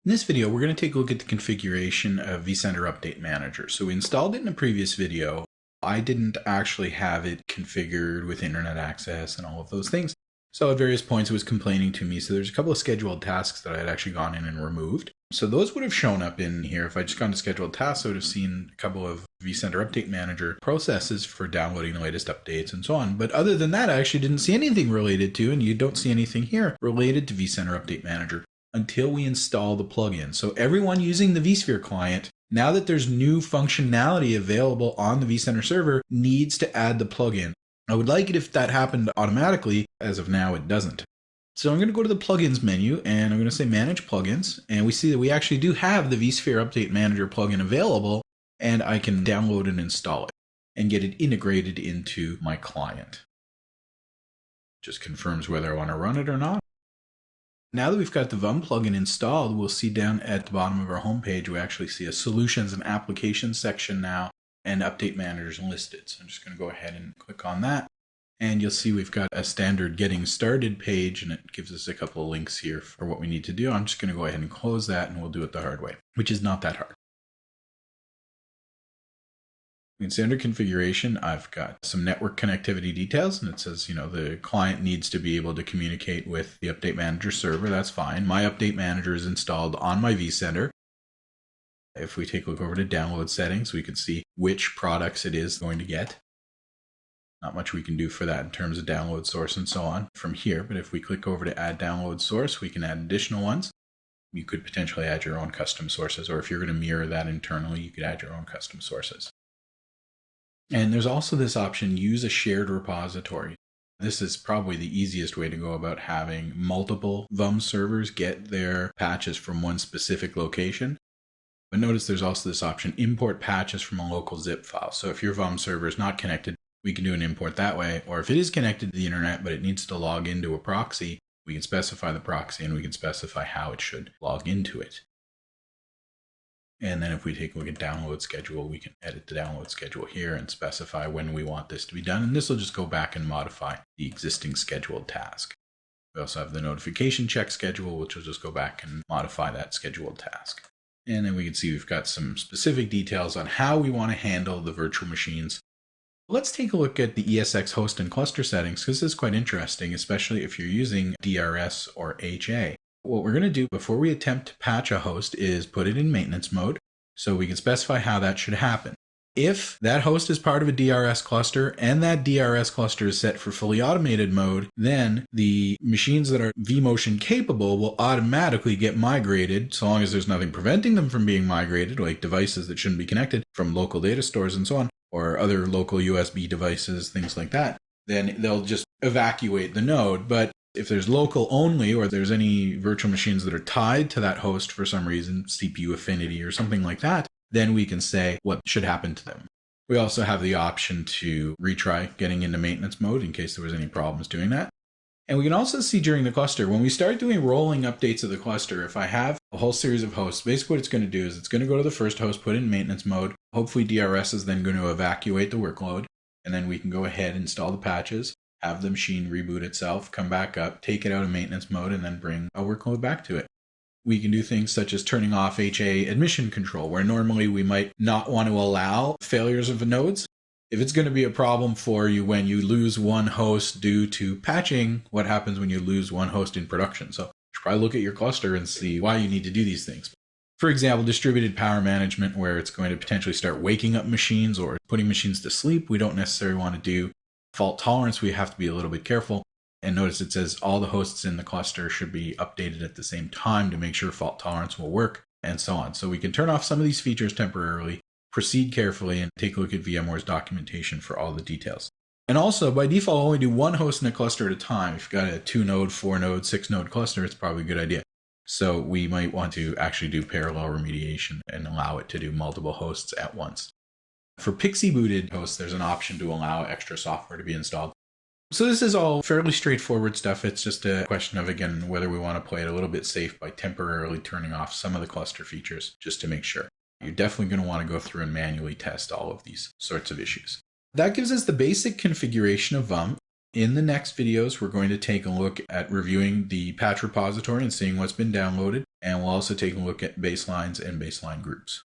In this video, we're going to take a look at the configuration of vCenter Update Manager. So we installed it in a previous video. I didn't actually have it configured with internet access and all of those things. So at various points it was complaining to me. So there's a couple of scheduled tasks that I had actually gone in and removed. So those would have shown up in here. If I just gone to scheduled tasks, I would have seen a couple of vCenter Update Manager processes for downloading the latest updates and so on. But other than that, I actually didn't see anything related to, and you don't see anything here related to vCenter Update Manager until we install the plugin. So everyone using the vSphere client, now that there's new functionality available on the vCenter server, needs to add the plugin. I would like it if that happened automatically. As of now, it doesn't. So I'm going to go to the plugins menu and I'm going to say manage plugins. And we see that we actually do have the vSphere Update Manager plugin available, and I can download and install it and get it integrated into my client. Just confirms whether I want to run it or not. Now that we've got the VUM plugin installed, we'll see down at the bottom of our homepage, we actually see a solutions and applications section now and update managers listed. So I'm just going to go ahead and click on that. And you'll see we've got a standard getting started page, and it gives us a couple of links here for what we need to do. I'm just going to go ahead and close that, and we'll do it the hard way, which is not that hard. You can see under configuration, I've got some network connectivity details, and it says, the client needs to be able to communicate with the update manager server. That's fine. My update manager is installed on my vCenter. If we take a look over to download settings, we can see which products it is going to get. Not much we can do for that in terms of download source and so on from here, but if we click over to add download source, we can add additional ones. You could potentially add your own custom sources, or if you're going to mirror that internally, you could add your own custom sources. And there's also this option, use a shared repository. This is probably the easiest way to go about having multiple VUM servers get their patches from one specific location. But notice there's also this option, import patches from a local zip file. So if your VUM server is not connected, we can do an import that way. Or if it is connected to the internet, but it needs to log into a proxy, we can specify the proxy and we can specify how it should log into it. And then if we take a look at download schedule, we can edit the download schedule here and specify when we want this to be done. And this will just go back and modify the existing scheduled task. We also have the notification check schedule, which will just go back and modify that scheduled task. And then we can see we've got some specific details on how we want to handle the virtual machines. Let's take a look at the ESX host and cluster settings, because this is quite interesting, especially if you're using DRS or HA. What we're going to do before we attempt to patch a host is put it in maintenance mode, so we can specify how that should happen. If that host is part of a DRS cluster and that DRS cluster is set for fully automated mode, then the machines that are vMotion capable will automatically get migrated, so long as there's nothing preventing them from being migrated, like devices that shouldn't be connected from local data stores and so on, or other local USB devices, things like that. Then they'll just evacuate the node. But if there's local only, or there's any virtual machines that are tied to that host for some reason, CPU affinity or something like that, then we can say what should happen to them. We also have the option to retry getting into maintenance mode in case there was any problems doing that. And we can also see during the cluster, when we start doing rolling updates of the cluster, if I have a whole series of hosts, basically what it's going to do is it's going to go to the first host, put in maintenance mode. Hopefully DRS is then going to evacuate the workload. And then we can go ahead and install the patches, have the machine reboot itself, come back up, take it out of maintenance mode, and then bring a workload back to it. We can do things such as turning off HA admission control, where normally we might not want to allow failures of nodes. If it's going to be a problem for you when you lose one host due to patching, what happens when you lose one host in production? So you should probably look at your cluster and see why you need to do these things. For example, distributed power management, where it's going to potentially start waking up machines or putting machines to sleep, we don't necessarily want to do. Fault tolerance, we have to be a little bit careful. And notice it says all the hosts in the cluster should be updated at the same time to make sure fault tolerance will work, and so on. So we can turn off some of these features temporarily, proceed carefully, and take a look at VMware's documentation for all the details. And also, by default, only do one host in a cluster at a time. If you've got a 2-node, 4-node, 6-node cluster, it's probably a good idea. So we might want to actually do parallel remediation and allow it to do multiple hosts at once. For PXE booted hosts, there's an option to allow extra software to be installed. So this is all fairly straightforward stuff. It's just a question of, again, whether we want to play it a little bit safe by temporarily turning off some of the cluster features just to make sure. You're definitely going to want to go through and manually test all of these sorts of issues. That gives us the basic configuration of VUM. In the next videos, we're going to take a look at reviewing the patch repository and seeing what's been downloaded, and we'll also take a look at baselines and baseline groups.